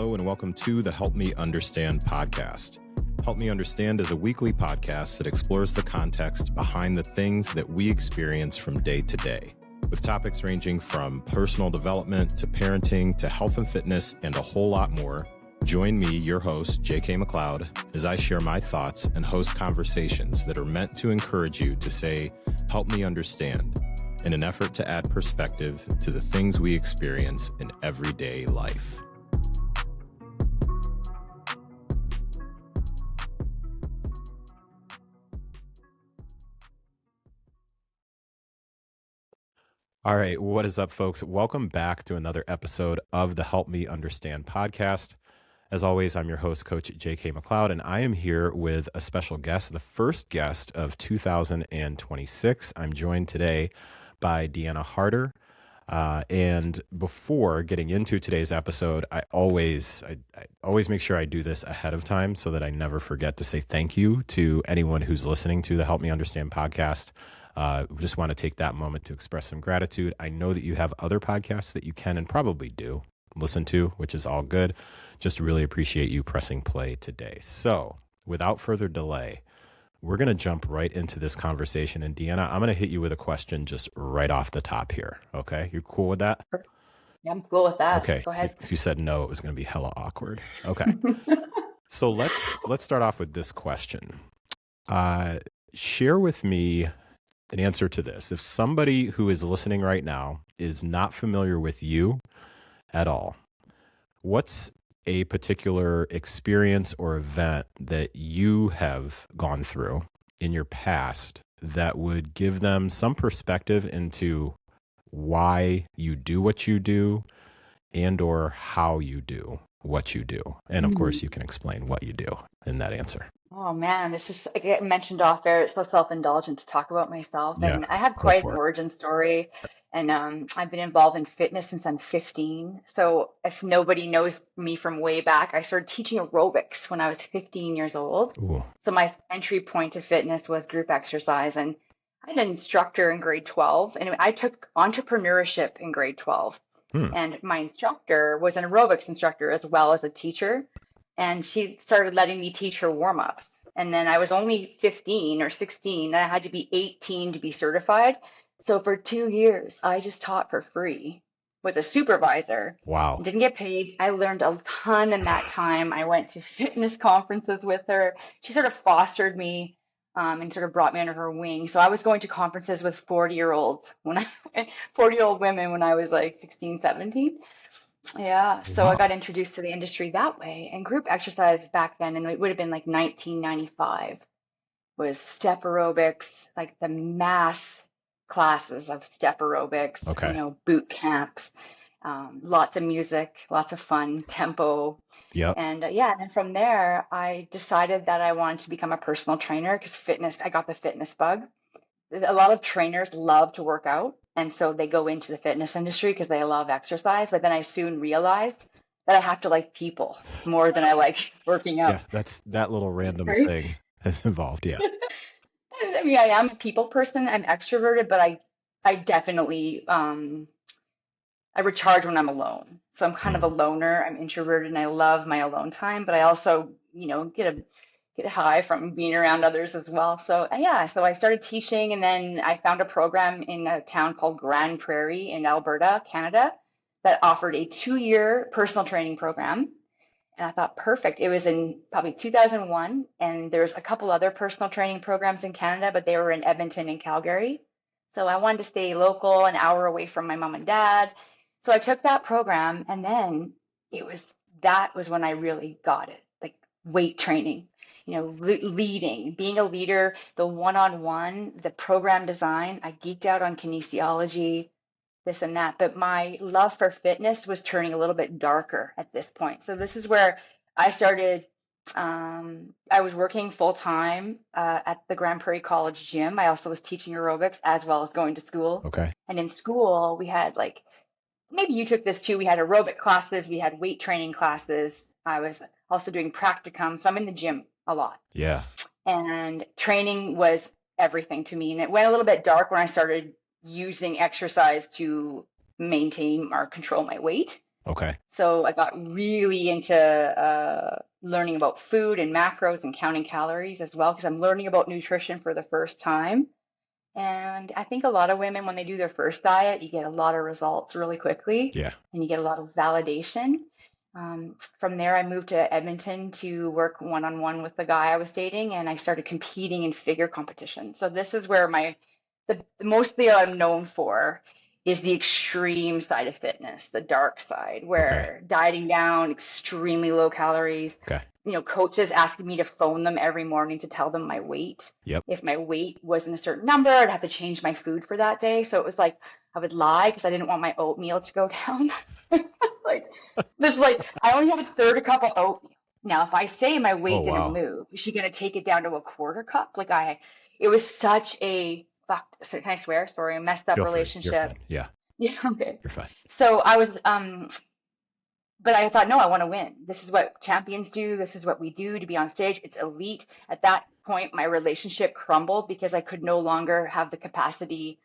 Hello and welcome to the Help Me Understand podcast. Help Me Understand is a weekly podcast that explores the context behind the things that we experience from day to day, with topics ranging from personal development to parenting to health and fitness and a whole lot more. Join me, your host, J.K. McLeod, as I share my thoughts and host conversations that are meant to encourage you to say, help me understand, in an effort to add perspective to the things we experience in everyday life. All right, what is up, folks? Welcome back to another episode of the Help Me Understand podcast. As always, I'm your host, Coach J.K. McLeod, and I am here with a special guest, the first guest of 2026. I'm joined today by Deanna Harder. And before getting into today's episode, I always make sure I do this ahead of time so that I never forget to say thank you to anyone who's listening to the Help Me Understand podcast. We just want to take that moment to express some gratitude. I know that you have other podcasts that you can and probably do listen to, which is all good. Just really appreciate you pressing play today. So without further delay, we're going to jump right into this conversation. And Deanna, I'm going to hit you with a question just right off the top here. Okay. You're cool with that? Yeah, I'm cool with that. Okay. Go ahead. If you said no, it was going to be hella awkward. Okay. So let's start off with this question. Share with me an answer to this. If somebody who is listening right now is not familiar with you at all, what's a particular experience or event that you have gone through in your past that would give them some perspective into why you do what you do and or how you do what you do? And of course, you can explain what you do in that answer. Oh man, this is, I mentioned off air, it's so self-indulgent to talk about myself. Yeah, And I have quite an origin story. And I've been involved in fitness since I'm 15. So if nobody knows me from way back, I started teaching aerobics when I was 15 years old. Ooh. So my entry point to fitness was group exercise. And I had an instructor in grade 12, and I took entrepreneurship in grade 12. And my instructor was an aerobics instructor as well as a teacher. And she started letting me teach her warm-ups. And then I was only 15 or 16, and I had to be 18 to be certified. So for 2 years, I just taught for free with a supervisor. Wow. Didn't get paid. I learned a ton in that time. I went to fitness conferences with her. She sort of fostered me and sort of brought me under her wing. So I was going to conferences with 40-year-olds 40-year-old women when I was like 16, 17. Yeah, so I got introduced to the industry that way. And group exercise back then, and it would have been like 1995, was step aerobics, like the mass classes of step aerobics, boot camps, lots of music, lots of fun, tempo. Yep. And and from there, I decided that I wanted to become a personal trainer because fitness, I got the fitness bug. A lot of trainers love to work out. And so they go into the fitness industry because they love exercise. But then I soon realized that I have to like people more than I like working out. Yeah, that's that little random thing is involved. Yeah. I mean, I am a people person. I'm extroverted, but I definitely, I recharge when I'm alone. So I'm kind of a loner. I'm introverted and I love my alone time, but I also, get high from being around others as well. So so I started teaching, and then I found a program in a town called Grand Prairie in Alberta, Canada, that offered a 2-year personal training program. And I thought, perfect. It was in probably 2001, and there's a couple other personal training programs in Canada, but they were in Edmonton and Calgary. So I wanted to stay local, an hour away from my mom and dad. So I took that program, and then that was when I really got it, like weight training. Leading, being a leader, the one-on-one, the program design. I geeked out on kinesiology, this and that, but my love for fitness was turning a little bit darker at this point. So this is where I started. I was working full-time at the Grand Prairie College gym. I also was teaching aerobics as well as going to school. Okay. And in school, we had maybe you took this too. We had aerobic classes, we had weight training classes. I was also doing practicum. So I'm in the gym a lot. Yeah. And training was everything to me. And it went a little bit dark when I started using exercise to maintain or control my weight. Okay. So I got really into learning about food and macros and counting calories as well, because I'm learning about nutrition for the first time. And I think a lot of women, when they do their first diet, you get a lot of results really quickly Yeah. and you get a lot of validation. From there, I moved to Edmonton to work one-on-one with the guy I was dating, and I started competing in figure competition. So this is where the mostly I'm known for is the extreme side of fitness, the dark side, Okay. where dieting down, extremely low calories, Okay. coaches asking me to phone them every morning to tell them my weight. Yep. If my weight wasn't a certain number, I'd have to change my food for that day. So it was like I would lie because I didn't want my oatmeal to go down. Like I only have a third a cup of oatmeal. Now, if I say my Oh, weight didn't wow. move, is she gonna take it down to a quarter cup? It was such a fuck. So can I swear? Sorry, a messed up Feel free. You're relationship. fine. Yeah. Yeah, okay. You're fine. So I was but I thought, no, I want to win. This is what champions do. This is what we do to be on stage. It's elite. At that point, my relationship crumbled because I could no longer have the capacity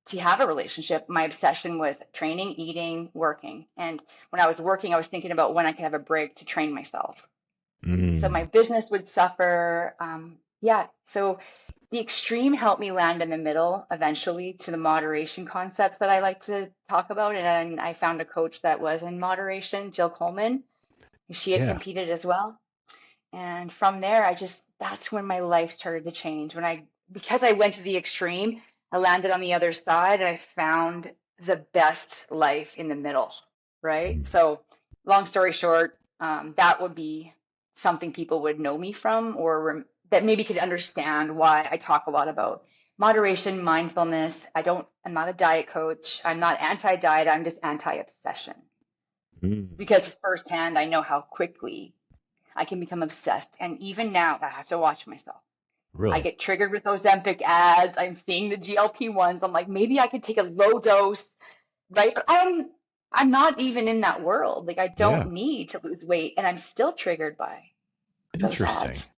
to have a relationship. My obsession was training, eating, working. And when I was working, I was thinking about when I could have a break to train myself. So my Mm. business would suffer. Yeah. So the extreme helped me land in the middle eventually to the moderation concepts that I like to talk about. And I found a coach that was in moderation, Jill Coleman. She had Yeah. competed as well. And from there, that's when my life started to change. Because I went to the extreme, I landed on the other side and I found the best life in the middle, right? Mm. So, long story short, that would be something people would know me from, or that maybe could understand why I talk a lot about moderation, mindfulness. I'm not a diet coach. I'm not anti-diet. I'm just anti-obsession Mm. because firsthand, I know how quickly I can become obsessed. And even now, I have to watch myself. I Really? get triggered with those Ozempic ads. I'm seeing the GLP-1s. I'm like, maybe I could take a low dose, right? But I'm not even in that world. Like I Yeah. don't need to lose weight, and I'm still triggered by those Interesting. ads.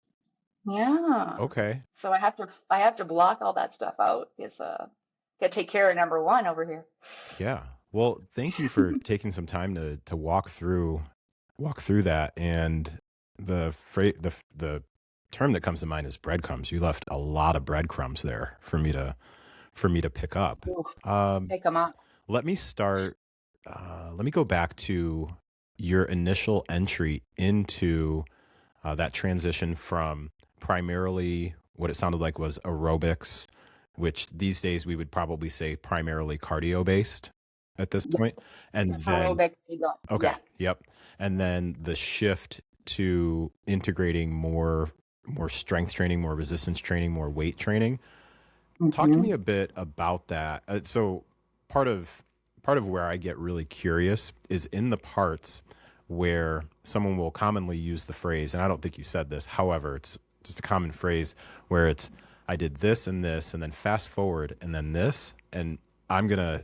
Yeah. Okay. So I have to block all that stuff out. It's gotta take care of number one over here. Yeah. Well, thank you for taking some time to walk through that. And the term that comes to mind is breadcrumbs. You left a lot of breadcrumbs there for me to pick up. Ooh, Um, pick them up. let me start. Let me go back to your initial entry into that transition from primarily what it sounded like was aerobics, which these days we would probably say primarily cardio based at this Yeah. point. And then, Aerobics, you go. okay, Yeah. yep. And then the shift to integrating more strength training, more resistance training, more weight training. Talk to Hmm. me a bit about that. So part of part of where I get really curious is in the parts where someone will commonly use the phrase, and I don't think you said this, however, it's just a common phrase where it's I did this and then fast forward and then this, and I'm gonna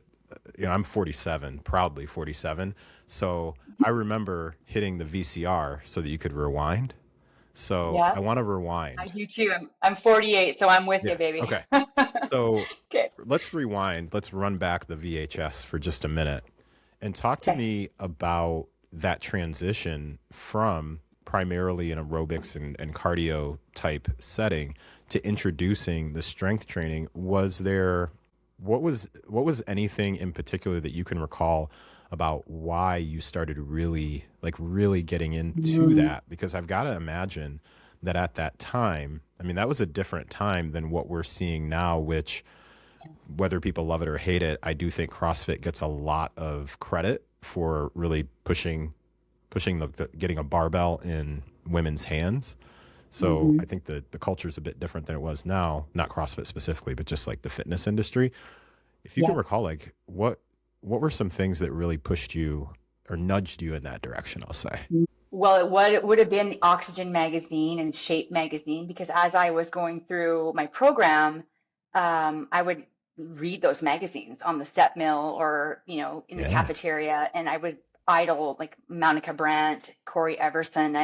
I'm 47, proudly 47. So I remember hitting the VCR so that you could rewind. So Yeah. I want to I rewind. do too. I'm 48, so I'm with you, Yeah. baby. Okay. So Okay. let's rewind. Let's run back the VHS for just a minute and talk to Okay. me about that transition from primarily an aerobics and cardio type setting to introducing the strength training. What was anything in particular that you can recall about why you started really getting into Mm, that? Because I've got to imagine that at that time, I mean, that was a different time than what we're seeing now, which whether people love it or hate it, I do think CrossFit gets a lot of credit for really pushing the getting a barbell in women's hands. So I mhm. think the culture is a bit different than it was now, not CrossFit specifically, but just like the fitness industry. If you can Yeah. recall, like what were some things that really pushed you or nudged you in that direction, I'll say. Well, it would have been Oxygen magazine and Shape magazine because as I was going through my program, I would read those magazines on the step mill or in the Yeah. cafeteria, and I would idol like Monica Brandt, Corey Everson.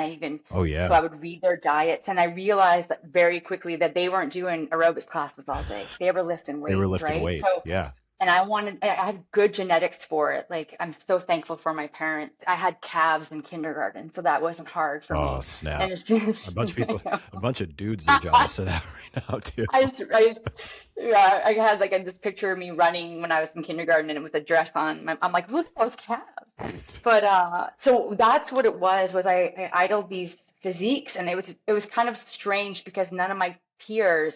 Oh So yeah. I would read their diets, and I realized that very quickly that they weren't doing aerobics classes all day. They were lifting They were weights, lifting right? weights. So Yeah. and I had good genetics for it. Like, I'm so thankful for my parents. I had calves in kindergarten, so that wasn't hard for Oh, me. snap. And as soon A as, bunch of people, I a bunch of dudes are jealous of that right now too. yeah, I had like this picture of me running when I was in kindergarten, and it was a dress on. I'm like, look at those calves. But so that's what it was I idled these physiques, and it was kind of strange because none of my peers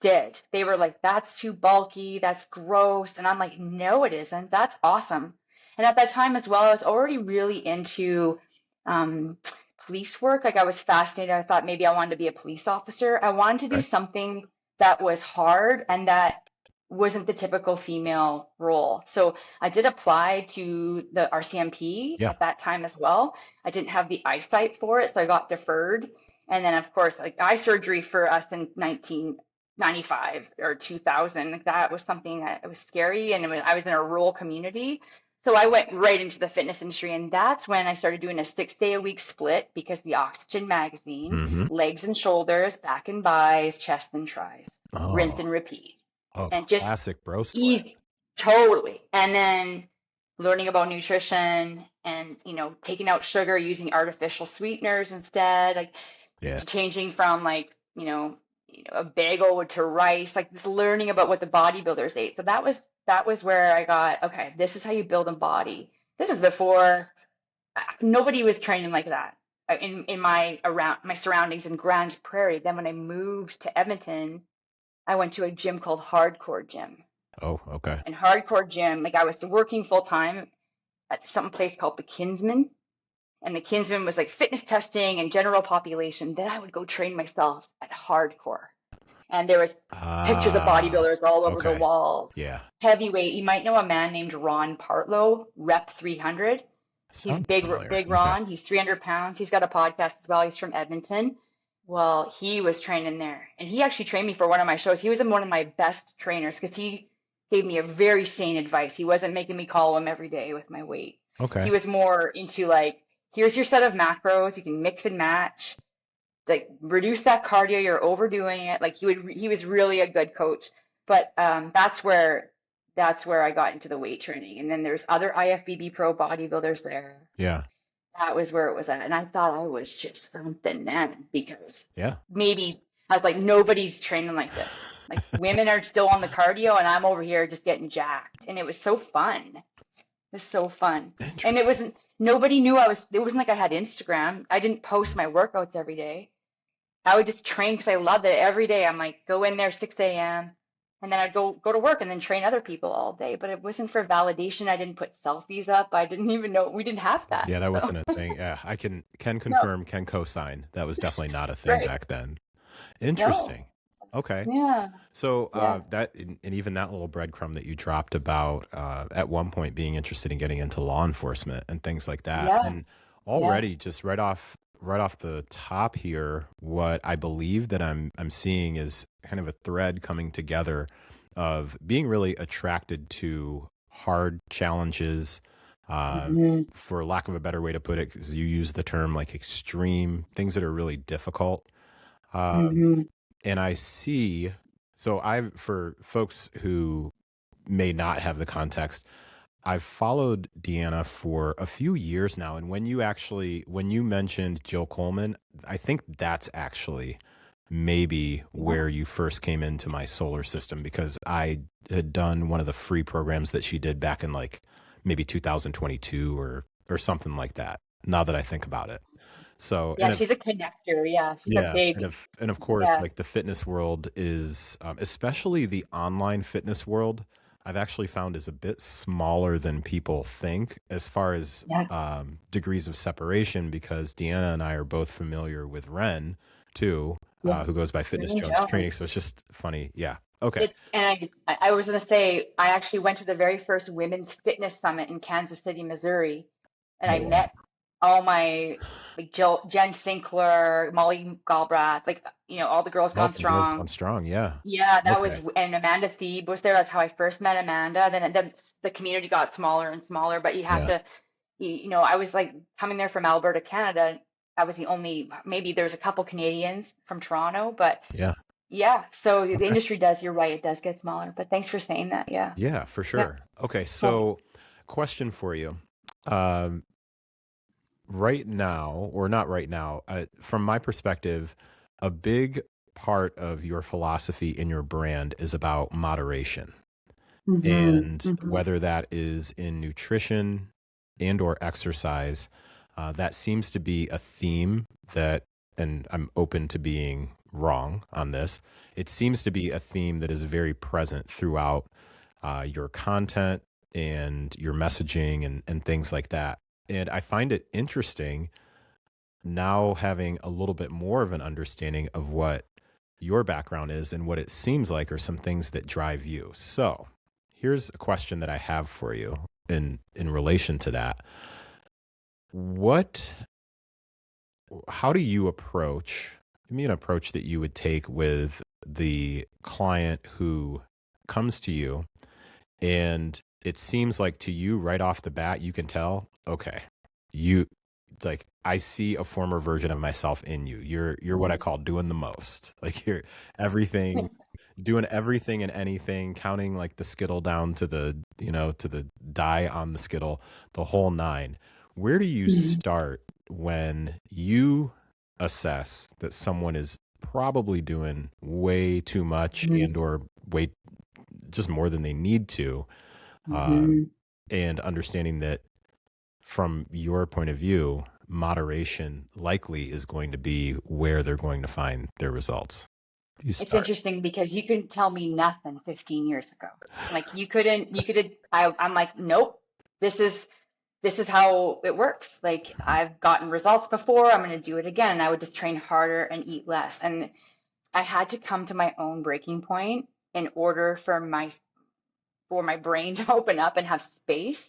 did. They were like, that's too bulky, that's gross. And I'm like, no, it isn't. That's awesome. And at that time as well, I was already really into um, police work. Like, I was fascinated. I thought maybe I wanted to be a police officer. I wanted to do Okay. something that was hard and that wasn't the typical female role. So I did apply to the RCMP Yeah. at that time as well. I didn't have the eyesight for it, so I got deferred. And then, of course, like eye surgery for us in 1995 or 2000, like that was something that it was scary, and I was in a rural community. So I went right into the fitness industry, and that's when I started doing a 6 day a week split because the Oxygen magazine, Mm-hmm. legs and shoulders, back and bis, chest and tris, rinse Oh, and repeat, oh, and just classic bro split. easy, totally. And then learning about nutrition and, taking out sugar, using artificial sweeteners instead, like Yeah. changing from like, a bagel to rice, like this learning about what the bodybuilders ate. So that was where I got, okay, this is how you build a body. This is before nobody was training like that in my around my surroundings in Grand Prairie. Then when I moved to Edmonton, I went to a gym called Hardcore Gym. Oh, okay. And Hardcore Gym, like I was working full time at some place called the Kinsman. And the Kinsman was like fitness testing and general population. Then I would go train myself at Hardcore. And there was pictures of Ah, bodybuilders all over the okay. walls. Yeah. Heavyweight. You might know a man named Ron Partlow, Rep 300. He's Sounds big, familiar. big Okay. Ron. He's 300 pounds. He's got a podcast as well. He's from Edmonton. Well, he was training there, and he actually trained me for one of my shows. He was one of my best trainers because he gave me a very sane advice. He wasn't making me call him every day with my weight. He Okay. was more into like, here's your set of macros. You can mix and match. Like, reduce that cardio. You're overdoing it. Like, he was really a good coach. But that's where I got into the weight training. And then there's other IFBB pro bodybuilders there. Yeah. That was where it was at. And I thought I was just something then because Yeah. maybe I was like, nobody's training like this. Like, women are still on the cardio and I'm over here just getting jacked. And it was so fun. It was so fun. And Interesting. nobody knew it wasn't like I had Instagram. I didn't post my workouts every day. I would just train because I loved it every day. I'm like, go in there 6 a.m. and then I'd go to work and then train other people all day. But it wasn't for validation. I didn't put selfies up. I didn't even know we didn't have that. Yeah, that So wasn't a thing. Yeah, I can no, confirm, can co-sign. That was definitely not a thing right. back then. No. Interesting. Okay. Yeah. So Yeah. and even that little breadcrumb that you dropped about at one point being interested in getting into law enforcement and things like that, Yeah. and Yeah. already just right off the top here, what I believe that I'm seeing is kind of a thread coming together of being really attracted to hard challenges, Hmm. for lack of a better way to put it, because you use the term like extreme things that are really difficult. Um, Hmm. and I see, so for folks who may not have the context, I've followed Deanna for a few years now. And when you mentioned Jill Coleman, I think that's actually maybe Yeah. where you first came into my solar system because I had done one of the free programs that she did back in like maybe 2022 or something like that. Now that I think about it. So, Yeah. She's a connector. Yeah. She's a yeah, big, and of course, yeah. like the fitness world is, especially the online fitness world, I've actually found is a bit smaller than people think as far as Yeah. degrees of separation. Because Deanna and I are both familiar with Ren too, Yeah. who goes by Fitness Really Jones Jones. Training. So it's just funny. Yeah. Okay. And I was going to say, I actually went to the very first women's fitness summit in Kansas City, Missouri, and Oh I wow. met all my like Jen Sinkler, Molly Galbraith, like all the girls Oh, gone from Girls Gone strong. Strong. Yeah. Yeah, that was, Okay. and Amanda Thebe was there. That's how I first met Amanda. Then the community got smaller and smaller, but you have Yeah. to, I was like coming there from Alberta, Canada. I was the only, maybe there's a couple Canadians from Toronto, but Yeah. yeah. So the Okay. industry does, you're right, it does get smaller. But thanks for saying that. Yeah. Yeah, for Yeah. sure. Okay, Cool. so question for you. Um, right now, or not right now, from my perspective, a big part of your philosophy in your brand is about moderation. Mm-hmm. And Mm-hmm. whether that is in nutrition and or exercise, that seems to be a theme that, and I'm open to being wrong on this, it seems to be a theme that is very present throughout your content and your messaging and things like that. And I find it interesting now having a little bit more of an understanding of what your background is and what it seems like are some things that drive you. So here's a question that I have for you in relation to that. What how do you approach, give me an approach that you would take with the client who comes to you and it seems like to you right off the bat you can tell, okay, you like I see a former version of myself in you. You're what I call doing the most. Like you're everything, doing everything and anything, counting like the skittle down to the, to the die on the skittle, the whole nine. Where do you Mm-hmm. start when you assess that someone is probably doing way too much and or way just more than they need to, uh, Mm-hmm. and understanding that from your point of view, moderation likely is going to be where they're going to find their results. You It's start. interesting because you couldn't tell me nothing 15 years ago. Like you could, I'm like, nope, this is, this is how it works. Like I've gotten results before, I'm going to do it again. And I would just train harder and eat less. And I had to come to my own breaking point in order for my brain to open up and have space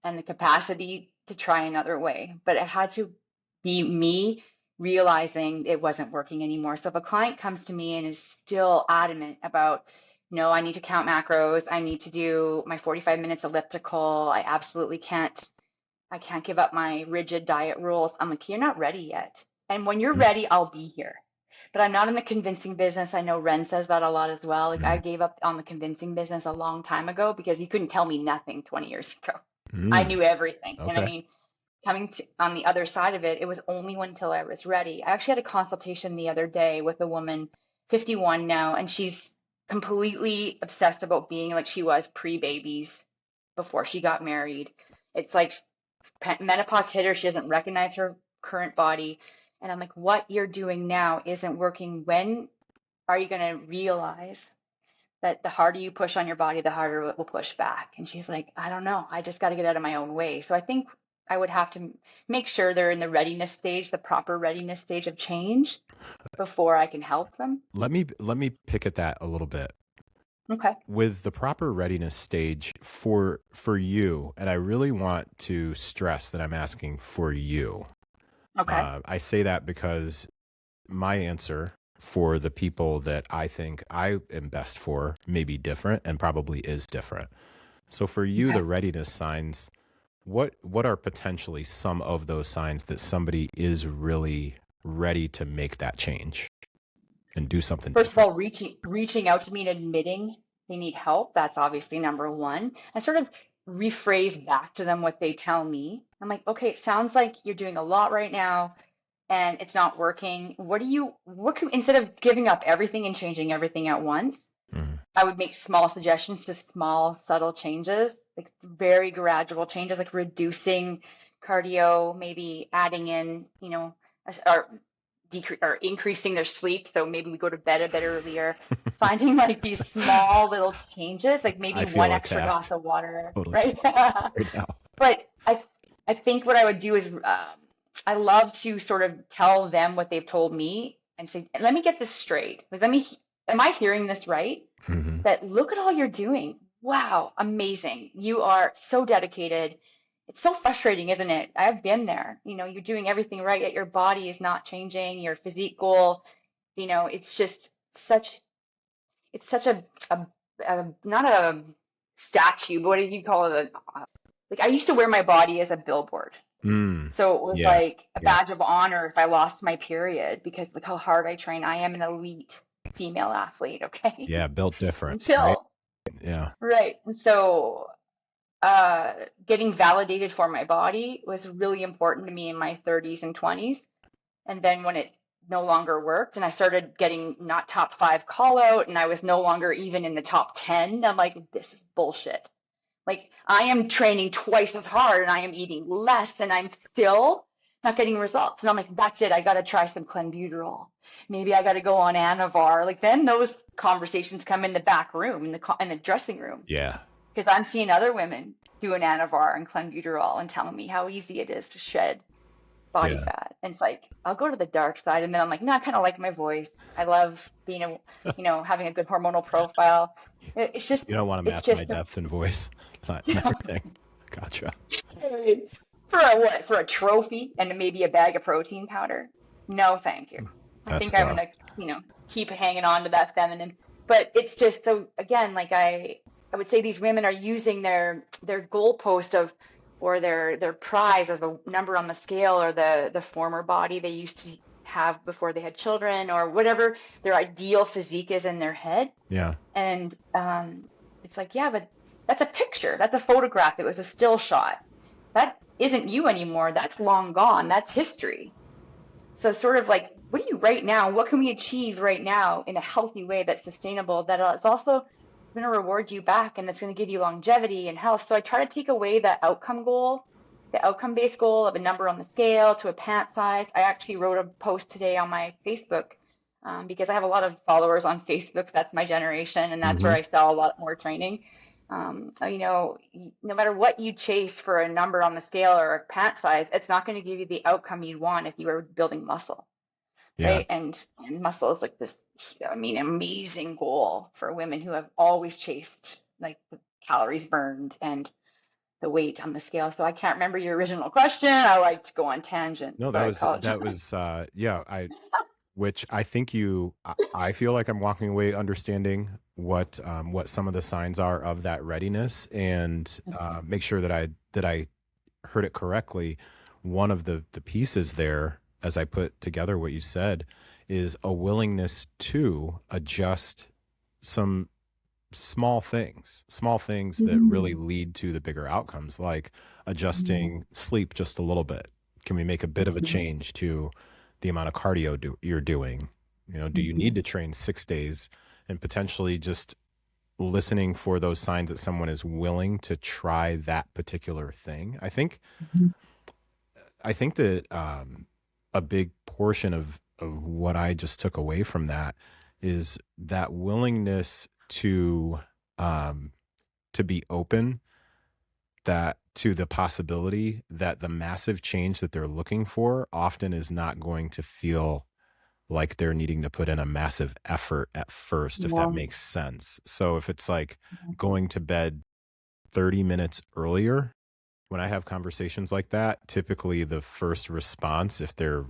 and the capacity to try another way. But it had to be me realizing it wasn't working anymore. So if a client comes to me and is still adamant about, no, I need to count macros, I need to do my 45 minutes elliptical, I can't give up my rigid diet rules. I'm like, you're not ready yet. And when you're ready, I'll be here. But I'm not in the convincing business. I know Ren says that a lot as well. Like I Mm, gave up on the convincing business a long time ago because you couldn't tell me nothing 20 years ago. I mm, knew everything. And I okay. mean, coming to on the other side of it, it was only until I was ready. I actually had a consultation the other day with a woman, 51 now, and she's completely obsessed about being like she was pre-babies before she got married. It's like menopause hit her. She doesn't recognize her current body. And I'm like, what you're doing now isn't working. When are you going to realize that the harder you push on your body, the harder it will push back? And she's like, I don't know. I just got to get out of my own way. So I think I would have to make sure they're in the readiness stage, the proper readiness stage of change before I can help them. Let me pick at that a little bit. Okay. With the proper readiness stage for you, and I really want to stress that I'm asking for you. Okay. I say that because my answer for the people that I think I am best for may be different and probably is different. So for you, Okay. the readiness signs, what are potentially some of those signs that somebody is really ready to make that change and do something First of different? all, reaching out to me and admitting they need help, that's obviously number one. And sort of rephrase back to them what they tell me. I'm like, okay, it sounds like you're doing a lot right now and it's not working. Instead of giving up everything and changing everything at once, Mhm. I would make small suggestions to small, subtle changes, like very gradual changes, like reducing cardio, maybe adding in, or or increasing their sleep. So maybe we go to bed a bit earlier, finding like these small little changes, like maybe I one feel extra glass attacked of water, totally right? right now. But I think what I would do is I love to sort of tell them what they've told me and say, let me get this straight. Like, am I hearing this right? Hmm. That look at all you're doing. Wow, amazing. You are so dedicated. It's so frustrating, isn't it? I've been there. You're doing everything right, yet your body is not changing, your physique goal, it's just such a not a statue, but what do you call it? Like I used to wear my body as a billboard. Mm. So it was Yeah. like a Yeah. badge of honor if I lost my period because look how hard I train. I am an elite. female athlete, okay? Yeah, built different, right? Until, Yeah. right. And so getting validated for my body was really important to me in my 30s and 20s. And then when it no longer worked and I started getting not top five call out and I was no longer even in the top 10, I'm like, this is bullshit. Like I am training twice as hard and I am eating less and I'm still not getting results. And I'm like, that's it. I got to try some clenbuterol. Maybe I got to go on Anavar. Like then those conversations come in the back room, in the dressing room, Yeah. because I'm seeing other women do an Anavar and clenbuterol and telling me how easy it is to shed body Yeah. fat. And it's like, I'll go to the dark side. And then I'm like, no, I kind of like my voice. I love being having a good hormonal profile. It's just, You don't want to it's match my just a, depth and voice. Not your thing. Gotcha. for a what? For a trophy and maybe a bag of protein powder? No, thank you. I That's think I'm rough. gonna, keep hanging on to that feminine. But it's just so again, like I would say these women are using their goalpost of or their prize of a number on the scale or the former body they used to have before they had children or whatever their ideal physique is in their head. Yeah. And it's like, yeah, but that's a picture. That's a photograph. It was a still shot. That isn't you anymore. That's long gone. That's history. So sort of like, what do you right now? What can we achieve right now in a healthy way that's sustainable that is also going to reward you back and that's going to give you longevity and health? So I try to take away that outcome goal, the outcome-based goal of a number on the scale to a pant size. I actually wrote a post today on my Facebook because I have a lot of followers on Facebook. That's my generation, and that's Hmm. where I sell a lot more training. No matter what you chase for a number on the scale or a pant size, it's not going to give you the outcome you'd want if you were building muscle, Yeah. right? And muscle is like this, amazing goal for women who have always chased like the calories burned and the weight on the scale. So I can't remember your original question. I like to go on tangents, No, so I that apologize. was yeah, which I think I feel like I'm walking away understanding what some of the signs are of that readiness and make sure that I heard it correctly. One of the pieces there, as I put together what you said, is a willingness to adjust some small things that really Mhm. lead to the bigger outcomes, like Mhm. adjusting sleep just a little bit. Can we make a bit of a Mhm. change to the amount of cardio you're doing? Do you need Mhm. to train 6 days and potentially just listening for those signs that someone is willing to try that particular thing? Mhm. I think that a big portion of what I just took away from that is that willingness um, to be open that to the possibility that the massive change that they're looking for often is not going to feel like they're needing to put in a massive effort at first, if that Yeah. makes sense. So if it's like going to bed 30 minutes earlier, when I have conversations like that, typically the first response, if they're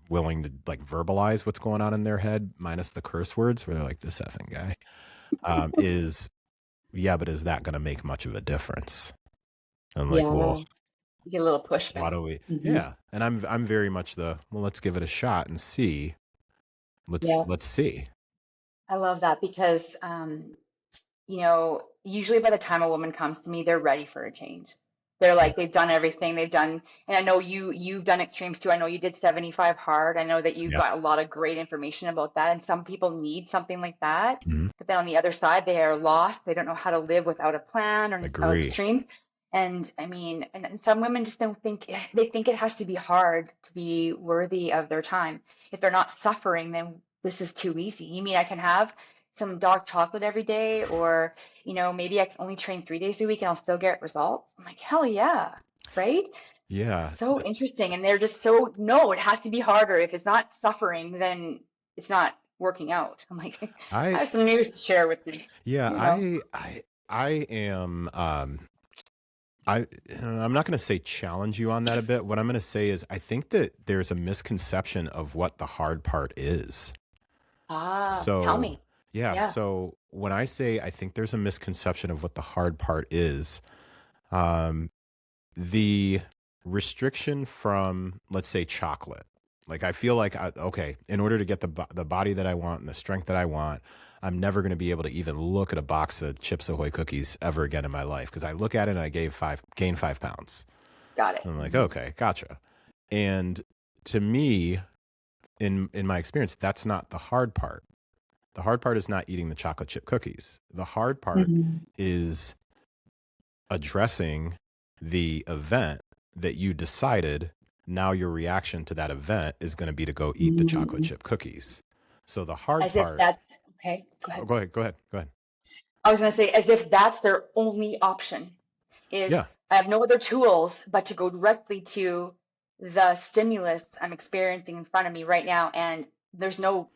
willing to like verbalize what's going on in their head, minus the curse words, where they're like, this effing guy, is, yeah, but is that going to make much of a difference? I'm like, well, Yeah. You get a little why pushback. don't we? Hmm. Yeah. And I'm very much well, let's give it a shot and see. Yeah. Let's see. I love that because, usually by the time a woman comes to me, they're ready for a change. They're Yeah. like, they've done everything they've done. And I know you've done extremes too. I know you did 75 hard. I know that you Yeah. got a lot of great information about that. And some people need something like that. Mhm. But then on the other side, they are lost. They don't know how to live without a plan or how Agree. extremes. And I mean, and some women just don't think they think it has to be hard to be worthy of their time. If they're not suffering, then this is too easy. You mean I can have some dark chocolate every day, or maybe I can only train 3 days a week and I'll still get results? I'm like, hell yeah, right? Yeah. So interesting. And they're just so, no, it has to be harder. If it's not suffering, then it's not working out. I'm like, I I, have some news to share with you, yeah, you know? I am, I'm not going to say challenge you on that a bit. What I'm going to say is I think that there's a misconception of what the hard part is. Ah, tell So, me. yeah. Yeah. So when I say I think there's a misconception of what the hard part is, um, the restriction from, let's say, chocolate. Like I feel like, okay, in order to get the body that I want and the strength that I want, I'm never going to be able to even look at a box of Chips Ahoy cookies ever again in my life. Cause I look at it and I gained 5 pounds. Got it. And I'm like, okay, gotcha. And to me, in my experience, that's not the hard part. The hard part is not eating the chocolate chip cookies. The hard part Mhm. is addressing the event that you decided. Now your reaction to that event is going to be to go eat the chocolate Mhm. chip cookies. So the hard As if part, that's okay. Go oh, ahead. go ahead. I was going to say, as if that's their only option is Yeah, I have no other tools but to go directly to the stimulus I'm experiencing in front of me right now. And there's no,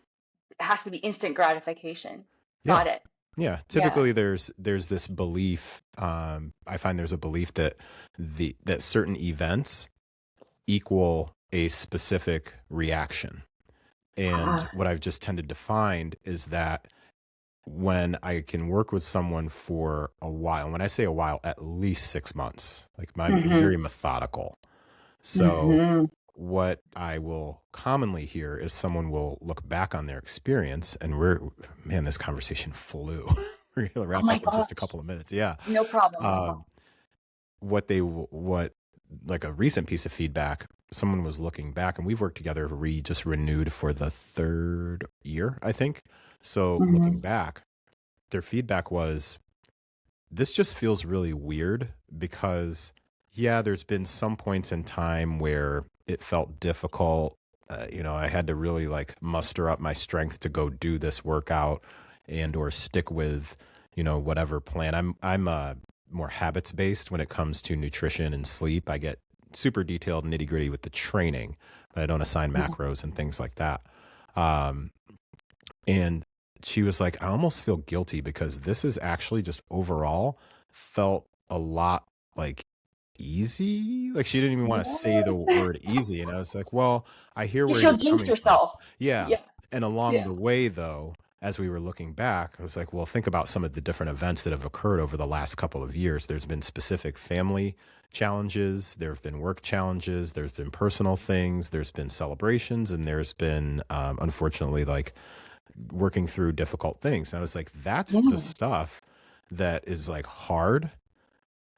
it has to be instant gratification. yeah, Got it. yeah. Yeah. Typically, there's this belief. I find there's a belief that that certain events equal a specific reaction. And Ah. what I've just tended to find is that when I can work with someone for a while, when I say a while, at least 6 months, like I'm Hmm. very methodical. So Hmm. what I will commonly hear is someone will look back on their experience and man, this conversation flew. We're going to Oh wrap my up in just a gosh. couple of minutes. Yeah. No problem. Um, what like a recent piece of feedback, someone was looking back and we've worked together, we just renewed for the third year, I think. So looking Hmm. back, their feedback was, this just feels really weird because, yeah, there's been some points in time where it felt difficult. I had to really like muster up my strength to go do this workout and or stick with, whatever plan. I'm more habits based when it comes to nutrition and sleep. I get super detailed nitty gritty with the training, but I don't assign macros and things like that. Um, and she was like, I almost feel guilty because this is actually just overall felt a lot like easy. Like she didn't even want to say the Yes. word easy. And I was like, well, I hear You where she'll you're jinx coming from. yourself. Yeah. Yeah. And along Yeah. the way, though, as we were looking back, I was like, well, think about some of the different events that have occurred over the last couple of years. There's been specific family challenges, there have been work challenges, there's been personal things, there's been celebrations, and there's been, unfortunately, like working through difficult things. And I was like, that's the Mm. stuff that is like hard. Yep.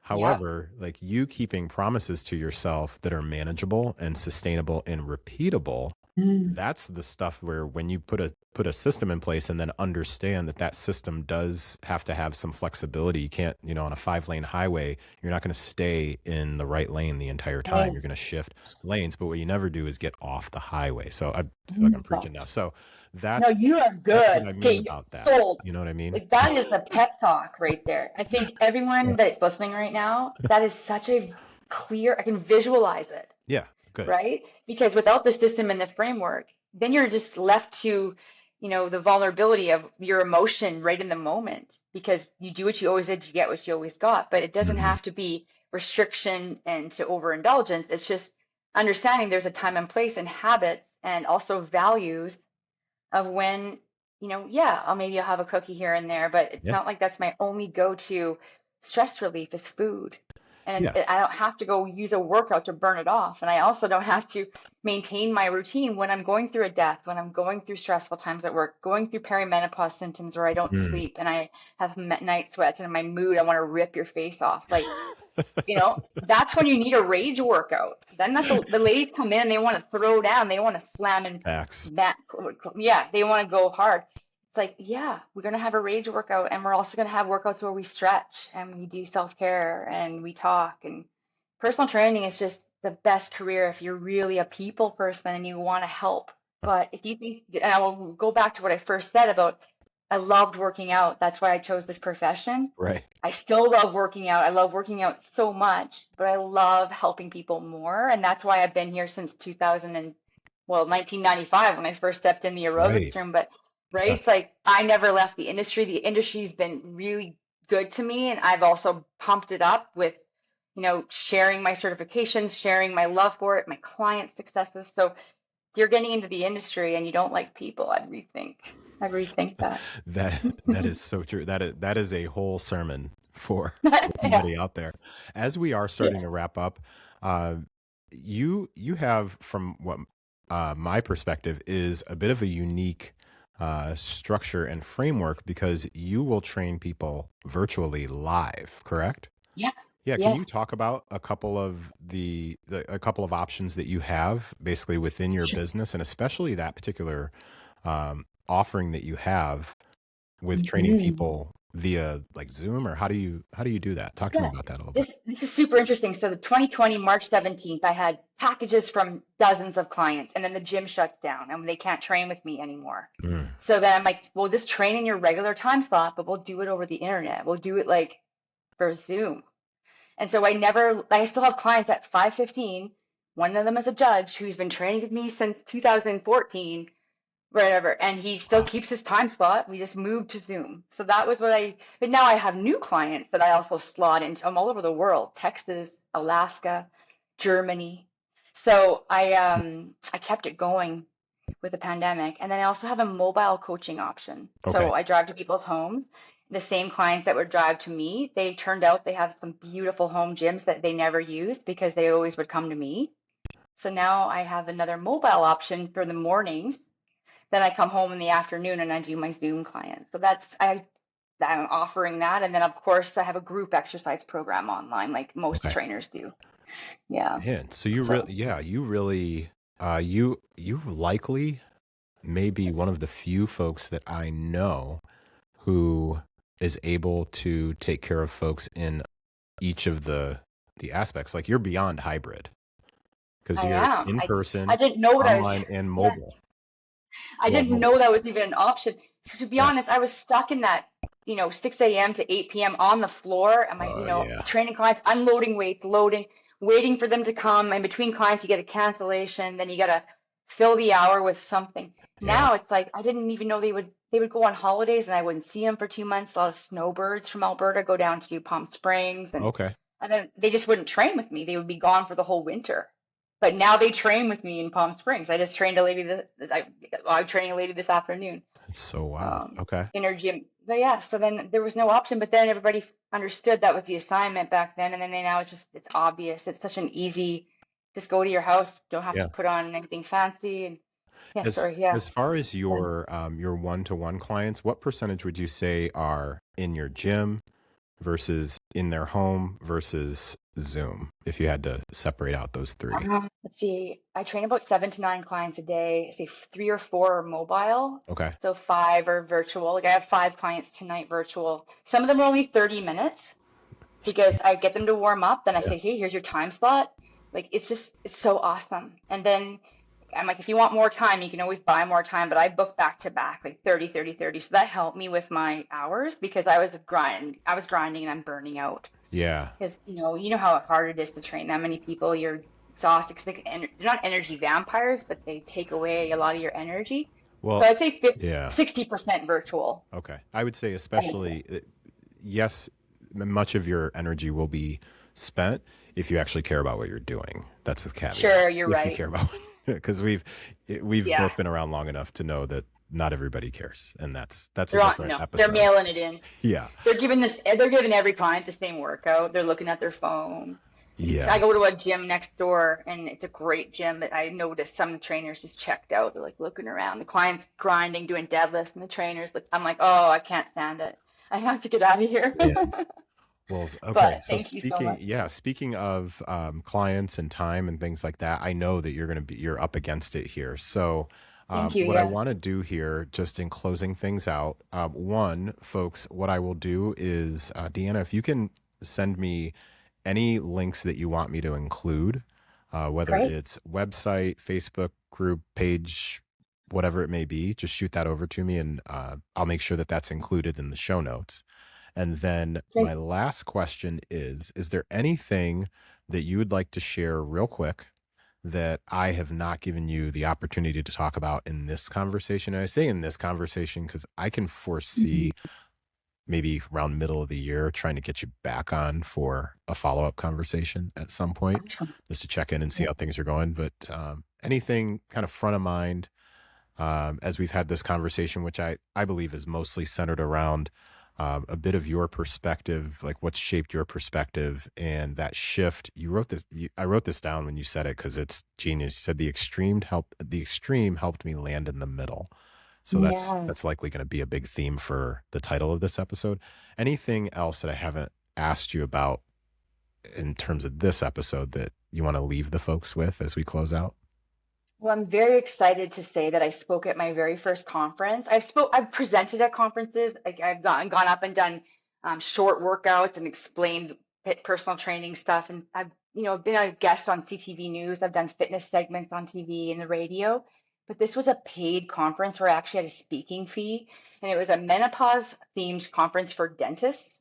However, like you keeping promises to yourself that are manageable and sustainable and repeatable, Mm. that's the stuff where when you put a system in place and then understand that that system does have to have some flexibility. You can't, on a 5-lane highway, you're not going to stay in the right lane the entire time. Right. You're going to shift lanes, but what you never do is get off the highway. So I feel like I'm Mm. preaching now. So No, that's you are that's what good. I mean Okay, about that. sold. You know what I mean? Like that is a pep talk right there. I think Yeah. everyone that's listening right now, that is such a clear, I can visualize it, Yeah. Good. right? Because without the system and the framework, then you're just left to, the vulnerability of your emotion right in the moment because you do what you always did, you get what you always got. But it doesn't Hmm. have to be restriction and to overindulgence. It's just understanding there's a time and place and habits and also values of when, yeah, maybe I'll have a cookie here and there, but it's Yeah. not like that's my only go-to stress relief is food. And Yeah. I don't have to go use a workout to burn it off. And I also don't have to maintain my routine when I'm going through a death, when I'm going through stressful times at work, going through perimenopause symptoms where I don't Mm. sleep and I have night sweats and in my mood, I want to rip your face off. Like, that's when you need a rage workout. Then that's the ladies come in and they want to throw down, they want to slam and Facts. that, yeah, they want to go hard. It's like, yeah, we're gonna have a rage workout, and we're also gonna have workouts where we stretch and we do self-care and we talk. And personal training is just the best career if you're really a people person and you want to help. But if you think, and I will go back to what I first said about I loved working out. That's why I chose this profession. Right. I still love working out. I love working out so much, but I love helping people more. And that's why I've been here since 2000 and, well, 1995 when I first stepped in the aerobics Right. room. But right, Yeah. it's like I never left the industry. The industry's been really good to me. And I've also pumped it up with, sharing my certifications, sharing my love for it, my client successes. So if you're getting into the industry and you don't like people, I'd rethink. I'd rethink that. That is so true. That is a whole sermon for Yeah. somebody out there. As we are Yeah. starting to wrap up, uh, you have, from what my perspective, is a bit of a unique structure and framework because you will train people virtually live, correct? Yeah. Yeah, can Yeah. you talk about a couple of a couple of options that you have basically within your Sure. business, and especially that particular offering that you have with training Mhm. people via like Zoom, or how do you do that? Talk to me Yeah, about that a little bit. this is super interesting. So the 2020 March 17th, I had packages from dozens of clients, and then the gym shuts down and they can't train with me anymore. Mm, So then I'm like, we'll just train in your regular time slot, but we'll do it over the internet. We'll do it like for Zoom. And so I still have clients at 5:15. One of them is a judge who's been training with me since 2014, whatever, and he still wow. keeps his time slot. We just moved to Zoom. So that was but now I have new clients that I also slot into. I'm all over the world, Texas, Alaska, Germany. So I kept it going with the pandemic. And then I also have a mobile coaching option. Okay. So I drive to people's homes. The same clients that would drive to me, they turned out they have some beautiful home gyms that they never used because they always would come to me. So now I have another mobile option for the mornings. Then I come home in the afternoon and I do my Zoom clients. So I'm offering that. And then of course I have a group exercise program online like most Okay. trainers do. Yeah. Man, so you really, So yeah, you really, you likely may be one of the few folks that I know who is able to take care of folks in each of the aspects. Like you're beyond hybrid because I you're am. in I person, didn't know what I was online, and yeah. mobile. I Well, didn't know that was even an option. To be yeah. honest, I was stuck in that, 6 a.m. to 8 p.m. on the floor and Yeah. training clients, unloading weights, loading, waiting for them to come. In between clients, you get a cancellation, then you got to fill the hour with something. Yeah. Now it's like I didn't even know they would go on holidays and I wouldn't see them for 2 months. A lot of snowbirds from Alberta go down to Palm Springs Okay. and then they just wouldn't train with me. They would be gone for the whole winter. But now they train with me in Palm Springs. I just trained a lady I'm training a lady this afternoon. It's so wild. Okay. In her gym. But yeah, so then there was no option. But then everybody understood that was the assignment back then, and then now it's obvious. It's such an easy, just go to your house. Don't have Yeah. to put on anything fancy. And yeah, As sorry, yeah. as far as Then your one-to-one clients, what percentage would you say are in your gym versus in their home versus Zoom, if you had to separate out those three? let's see. I train about 7 to 9 clients a day. Say 3 or 4 are mobile, Okay. so 5 are virtual. Like I have 5 clients tonight virtual. Some of them are only 30 minutes because I get them to warm up. Then I Yeah. say, hey, here's your time slot. Like it's so awesome. And then I'm like, if you want more time, you can always buy more time, but I book back to back, like 30, 30, 30. So that helped me with my hours because I was grinding and I'm burning out. Yeah. Because you know how hard it is to train that many people. You're exhausted 'cause they're not energy vampires, but they take away a lot of your energy. So Well, I'd say 50, yeah. 60% virtual. Okay. I would say especially yes, much of your energy will be spent if you actually care about what you're doing. That's the caveat. Sure, you're If you right. care about because we've Yeah. both been around long enough to know that not everybody cares, and that's a They're on, different no, they're episode. mailing it in. Yeah. They're giving every client the same workout. They're looking at their phone. I Yeah. go to a gym next door and it's a great gym, but I noticed some of the trainers just checked out. They're like looking around. The client's grinding, doing deadlifts, and the trainers look, I'm like, oh, I can't stand it. I have to get out of here. Yeah. Well, okay. But So thank you so much. speaking of clients and time and things like that, I know that you're up against it here. So, Thank you. what I Yeah. want to do here, just in closing things out, one, folks, what I will do is, Deanna, if you can send me any links that you want me to include, whether Great. it's website, Facebook group page, whatever it may be, just shoot that over to me, and I'll make sure that that's included in the show notes. And then my Great. last question is there anything that you would like to share real quick that I have not given you the opportunity to talk about in this conversation? And I say in this conversation because I can Mhm. foresee maybe around middle of the year trying to get you back on for a follow-up conversation at some point, Awesome. just to check in and see Yeah. how things are going. But anything kind of front of mind as we've had this conversation, which I believe is mostly centered around a bit of your perspective, like what's shaped your perspective and that shift. You wrote this, I wrote this down when you said it because it's genius. You said the extreme helped me land in the middle. So Yeah. that's likely going to be a big theme for the title of this episode. Anything else that I haven't asked you about in terms of this episode that you want to leave the folks with as we close out? Well, I'm very excited to say that I spoke at my very first conference. I've presented at conferences. Like I've gone up and done short workouts and explained personal training stuff. And I've, been a guest on CTV News. I've done fitness segments on TV and the radio. But this was a paid conference where I actually had a speaking fee, and it was a menopause themed conference for dentists.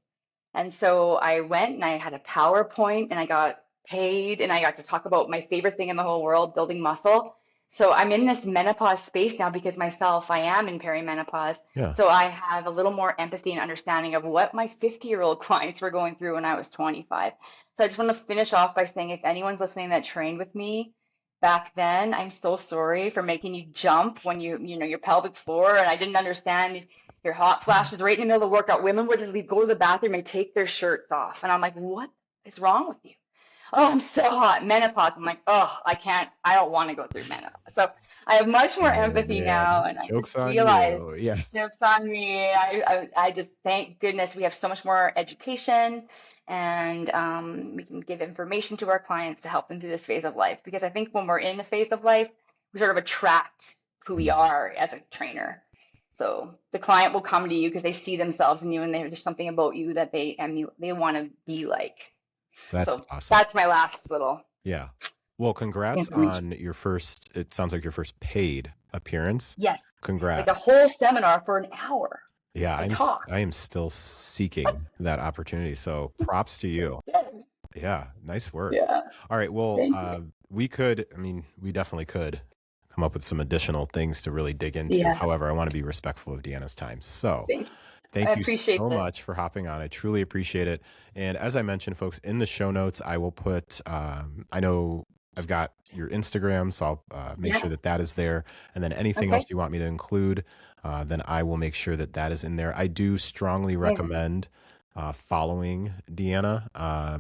And so I went and I had a PowerPoint and I got paid and I got to talk about my favorite thing in the whole world, building muscle. So I'm in this menopause space now because myself, I am in perimenopause. Yeah. So I have a little more empathy and understanding of what my 50-year-old clients were going through when I was 25. So I just want to finish off by saying if anyone's listening that trained with me back then, I'm so sorry for making you jump when your pelvic floor, and I didn't understand your hot flashes right in the middle of the workout. Women would just go to the bathroom and take their shirts off. And I'm like, what is wrong with you? Oh, I'm so hot. Menopause. I'm like, oh, I don't want to go through menopause. So I have much more Oh empathy man, now. And I just joke's on realized you. Yeah. jokes on me. I just thank goodness we have so much more education, and we can give information to our clients to help them through this phase of life. Because I think when we're in a phase of life, we sort of attract who we are as a trainer. So the client will come to you because they see themselves in you, and there's something about you that they want to be like. That's So awesome. that's my last little Yeah. Well, congrats information. on your first, it sounds like your first paid appearance. Yes, like a Congrats. whole seminar for an hour. Yeah, I talk. I am still seeking that opportunity. So props to It's you. good. Yeah, nice work. Yeah, All right. Well, thank you. we definitely could come up with some additional things to really dig into. Yeah, However, I want to be respectful of Deanna's time. So thank you. I thank you appreciate so this. much for hopping on. I truly appreciate it. And as I mentioned, folks, in the show notes, I will put, I know I've got your Instagram, so I'll make sure Yeah. that that is there. And then anything else Okay. you want me to include, then I will make sure that that is in there. I do strongly Amazing. recommend following Deanna.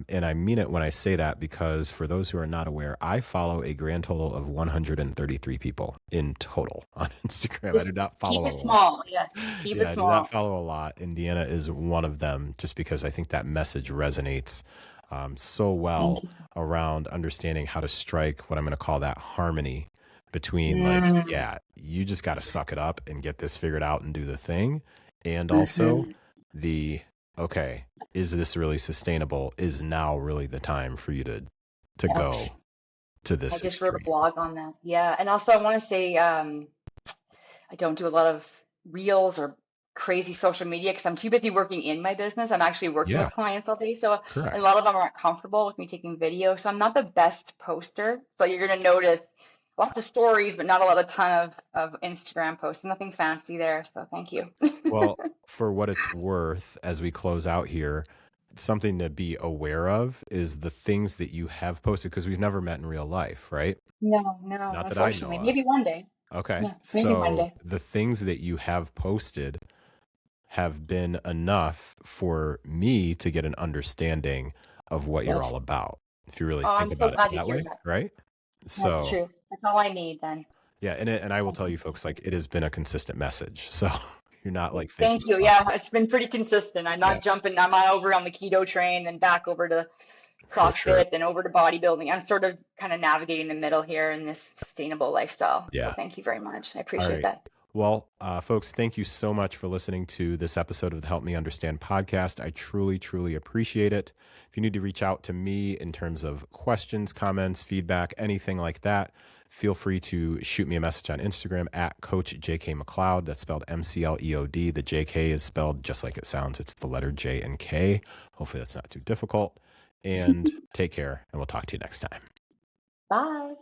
And I mean it when I say that because for those who are not aware, I follow a grand total of 133 people in total on Instagram. I Just do not keep follow a it lot. small. Yes. Keep Yeah, it I do not small. follow a lot. Indiana is one of them just because I think that message resonates so well Thank you. around understanding how to strike what I'm going to call that harmony between like, Mm, yeah, you just got to suck it up and get this figured out and do the thing. And also hmm. the, okay, is this really sustainable? Is now really the time for you to Yes. go to I this just wrote a extreme? blog on that. Yeah. And also I want to say, I don't do a lot of reels or crazy social media because I'm too busy working in my business. I'm actually working Yeah, with clients all day. So a correct. lot of them aren't comfortable with me taking video. So I'm not the best poster. So you're going to notice lots of stories, but not a lot of ton of Instagram posts. Nothing fancy there. So thank you. Well, for what it's worth, as we close out here, something to be aware of is the things that you have posted because we've never met in real life, right? No, no, Not that I know unfortunately. of. Maybe one day. Okay. Yeah, maybe one So day. the things that you have posted have been enough for me to get an understanding of what you're Good. all about, if you really Oh, think I'm so about it glad to that hear way, that. right? That's So true. That's all I need then. yeah, and I will Thank tell you. you folks, like it has been a consistent message. So you're not like faking Thank the you. funk. Yeah, it's been pretty consistent. I'm Yeah, not jumping. I'm not over on the keto train and back over to for sure. CrossFit and over to bodybuilding. I'm sort of kind of navigating the middle here in this sustainable lifestyle. So Yeah. thank you very much. I All appreciate right. that. Well, folks, thank you so much for listening to this episode of the Help Me Understand podcast. I truly, truly appreciate it. If you need to reach out to me in terms of questions, comments, feedback, anything like that, feel free to shoot me a message on Instagram at Coach JK McLeod. That's spelled MCLEOD. The JK is spelled just like it sounds. It's the letter J and K. Hopefully that's not too difficult. And take care, and we'll talk to you next time. Bye.